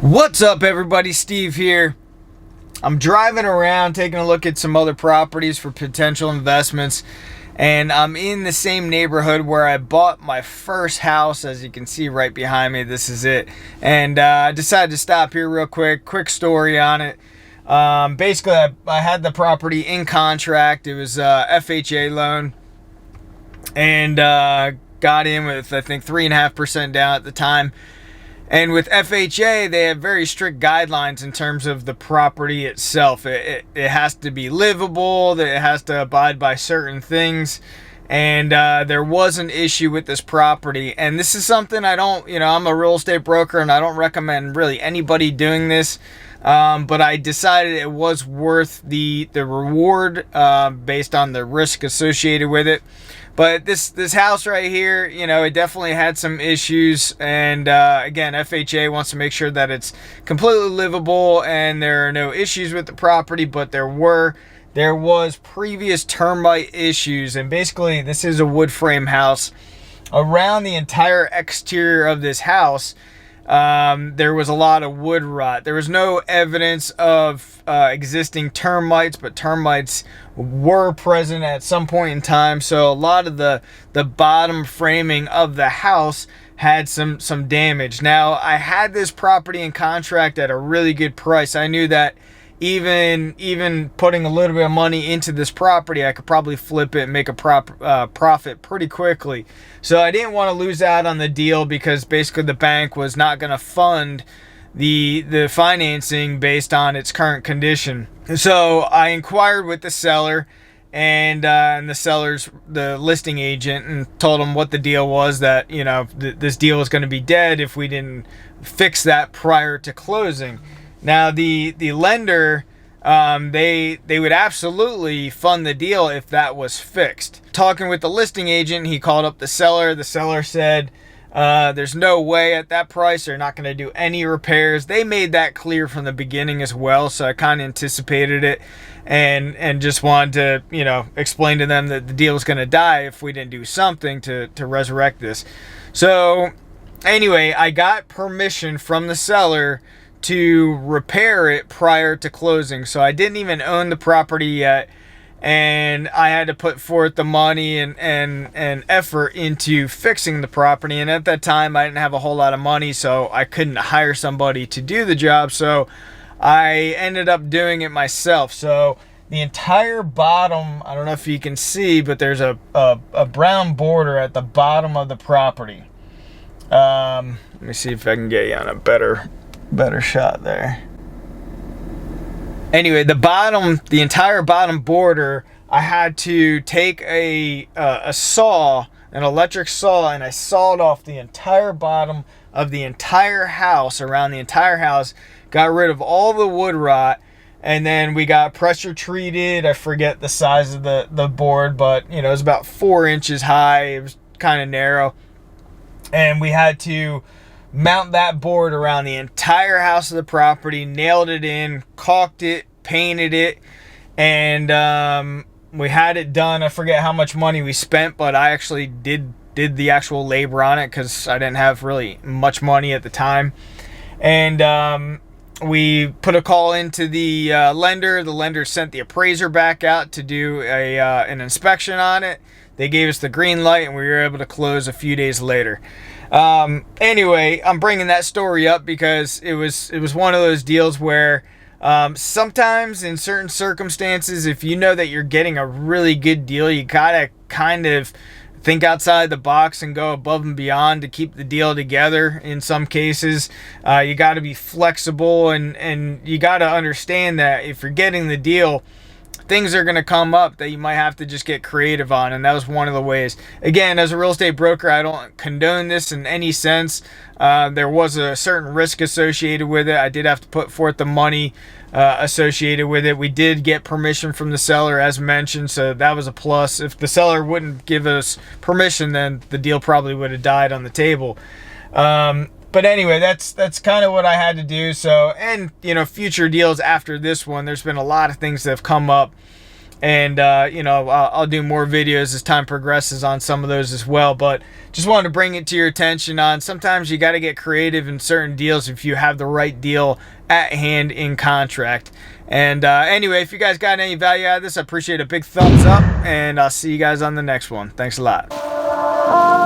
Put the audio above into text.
What's up, everybody? Steve here. I'm driving around taking a look at some other properties for potential investments, and I'm in the same neighborhood where I bought my first house. As you can see right behind me, this is it. And I decided to stop here real quick story on it. Basically, I had the property in contract. It was a FHA loan, and got in with, I think, 3.5% down at the time. And with FHA, they have very strict guidelines in terms of the property itself. It has to be livable, it has to abide by certain things. And there was an issue with this property. And this is something I don't, I'm a real estate broker and I don't recommend really anybody doing this. But I decided it was worth the reward based on the risk associated with it. But this house right here, it definitely had some issues. And again, FHA wants to make sure that it's completely livable and there are no issues with the property. But there was previous termite issues. And basically, this is a wood frame house. Around the entire exterior of this house, there was a lot of wood rot. There was no evidence of existing termites, but termites were present at some point in time. So a lot of the bottom framing of the house had some damage. Now, I had this property in contract at a really good price. I knew that even putting a little bit of money into this property, I could probably flip it and make a profit pretty quickly. So I didn't want to lose out on the deal because basically the bank was not going to fund the financing based on its current condition. So I inquired with the seller and the listing agent, and told them what the deal was, that this deal was going to be dead if we didn't fix that prior to closing. Now, the lender, they would absolutely fund the deal if that was fixed. Talking with the listing agent, he called up the seller. The seller said there's no way at that price they're not going to do any repairs. They made that clear from the beginning as well, so I kind of anticipated it and just wanted to explain to them that the deal was going to die if we didn't do something to resurrect this. So anyway, I got permission from the seller to repair it prior to closing. So I didn't even own the property yet, and I had to put forth the money and effort into fixing the property. And at that time, I didn't have a whole lot of money, so I couldn't hire somebody to do the job. So I ended up doing it myself. So the entire bottom, I don't know if you can see, but there's a brown border at the bottom of the property. Let me see if I can get you on a better shot there. Anyway, the entire bottom border, I had to take a saw, an electric saw, and I sawed off the entire bottom of the entire house, around the entire house, got rid of all the wood rot, and then we got pressure treated. I forget the size of the board, but it was about 4 inches high. It was kind of narrow, and we had to mount that board around the entire house of the property, nailed it in, caulked it, painted it, and we had it done. I forget how much money we spent, but I actually did the actual labor on it because I didn't have really much money at the time. And we put a call into the lender. The lender sent the appraiser back out to do an inspection on it. They gave us the green light, and we were able to close a few days later. Anyway, I'm bringing that story up because it was one of those deals where sometimes in certain circumstances, if you know that you're getting a really good deal, you gotta kind of think outside the box and go above and beyond to keep the deal together. In some cases, you gotta be flexible, and you gotta understand that if you're getting the deal, things are going to come up that you might have to just get creative on, and that was one of the ways. Again, as a real estate broker, I don't condone this in any sense. There was a certain risk associated with it. I did have to put forth the money associated with it. We did get permission from the seller, as mentioned, so that was a plus. If the seller wouldn't give us permission, then the deal probably would have died on the table. But anyway, that's kind of what I had to do. So, and future deals after this one, there's been a lot of things that have come up And you know, I'll do more videos as time progresses on some of those as well, but just wanted to bring it to your attention on sometimes you got to get creative in certain deals if you have the right deal at hand in contract. And anyway, if you guys got any value out of this, I appreciate a big thumbs up, and I'll see you guys on the next one. Thanks a lot.